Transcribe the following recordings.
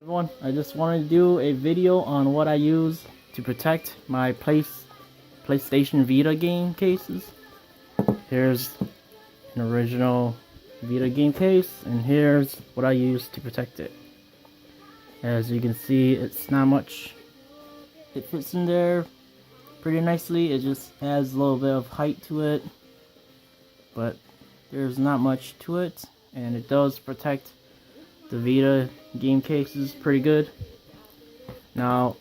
Everyone, I just wanted to do a video on what I use to protect my PlayStation Vita game cases. Here's an original Vita game case, and here's what I use to protect it. As you can see, it's not much. It fits in there pretty nicely. It just adds a little bit of height to it, but there's not much to it, and it does protect the Vita game cases pretty good. Now,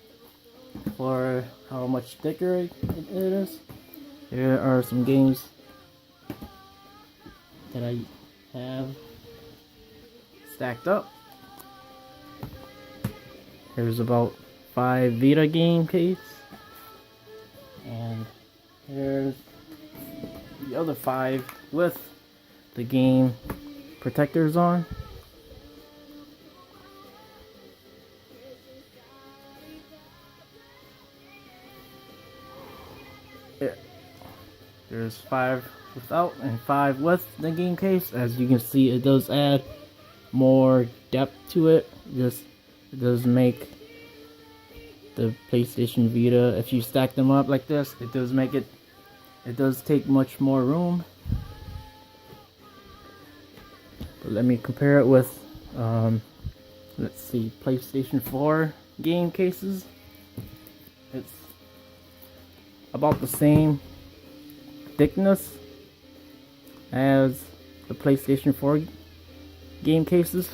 for how much thicker it is, here are some games that I have stacked up. There's about 5 Vita game cases, and here's the other 5 with the game protectors on. There's 5 without and 5 with the game case. As you can see, it does add more depth to it. It does make the PlayStation Vita, if you stack them up like this, it does take much more room. But let me compare it with let's see, PlayStation 4 game cases. It's about the same thickness as the PlayStation 4 game cases.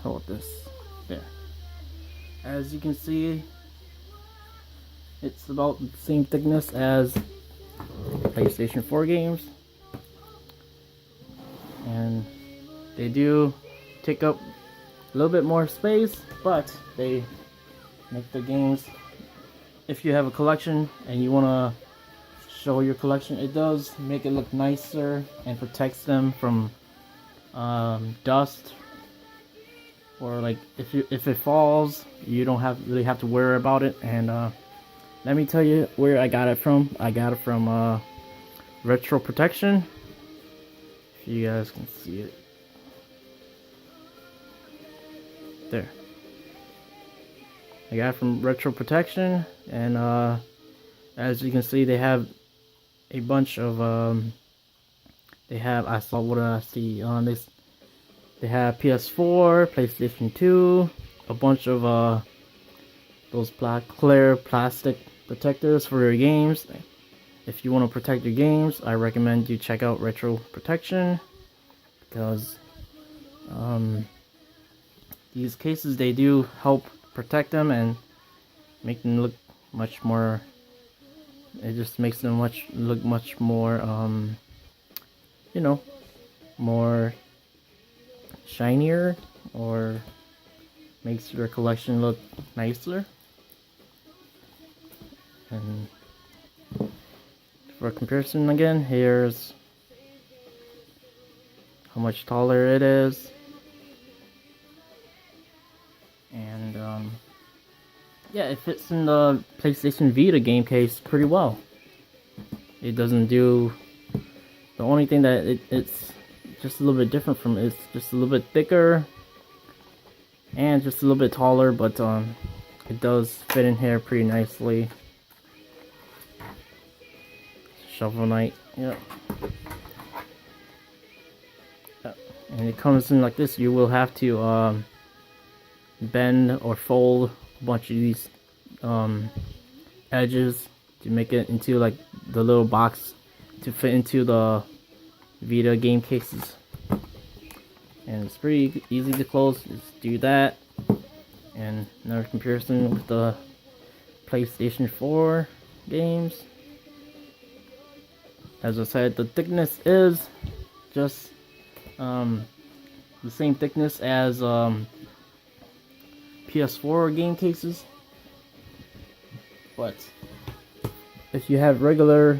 Hold this there. As you can see, it's about the same thickness as PlayStation 4 games, and they do take up a little bit more space, but they make the games, if you have a collection and you want to show your collection, it does make it look nicer and protects them from dust, or like if it falls, you don't really have to worry about it. And let me tell you where I got it from. I got it from Retro Protection, if you guys can see it there. I got it from Retro Protection, and as you can see, they have a bunch of I saw what I see on this. They have PS4, PlayStation 2, a bunch of those clear plastic protectors for your games. If you want to protect your games, I recommend you check out Retro Protection, because these cases, they do help protect them and make them look much more, it just makes them look much more you know, more shinier, or makes your collection look nicer. And for comparison, again, here's how much taller it is. And yeah, it fits in the PlayStation Vita game case pretty well. It doesn't do, the only thing that it's just a little bit different from it's just a little bit thicker and just a little bit taller, but it does fit in here pretty nicely. Shovel Knight, yep. And it comes in like this. You will have to bend or fold a bunch of these edges to make it into like the little box to fit into the Vita game cases. And it's pretty easy to close. Just do that. And another comparison with the PlayStation 4 games. As I said, the thickness is just the same thickness as PS4 game cases, but if you have regular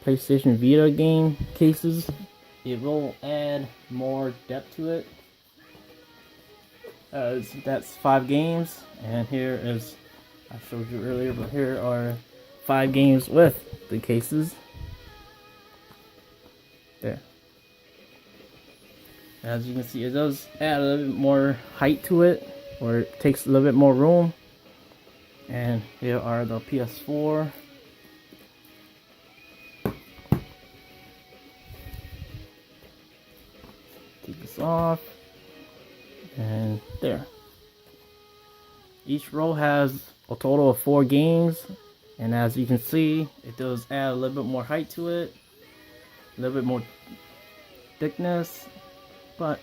PlayStation Vita game cases, it will add more depth to it. That's 5 games, and here is, I showed you earlier, but here are 5 games with the cases. There. As you can see, it does add a little bit more height to it, or it takes a little bit more room. And here are the PS4. Take this off, and there. Each row has a total of 4 games, and as you can see, it does add a little bit more height to it, a little bit more thickness, but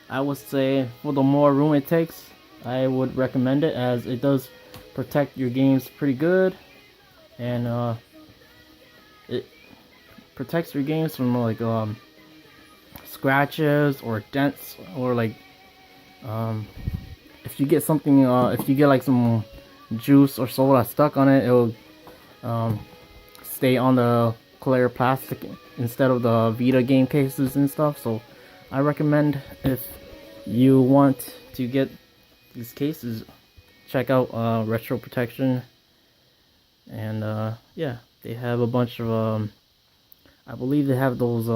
I would say for the more room it takes, I would recommend it, as it does protect your games pretty good, and it protects your games from like scratches or dents, or like if you get something, if you get like some juice or soda stuck on it, it'll stay on the clear plastic instead of the Vita game cases and stuff. So I recommend, if you want to get these cases, check out Retro Protection. And yeah, they have a bunch of I believe they have those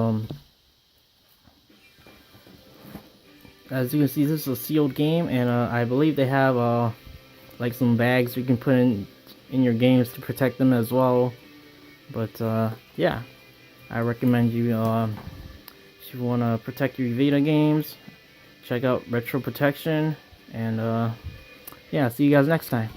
as you can see, this is a sealed game, and I believe they have like some bags you can put in your games to protect them as well. But yeah, I recommend you, if you want to protect your Vita games, check out Retro Protection. And yeah, see you guys next time.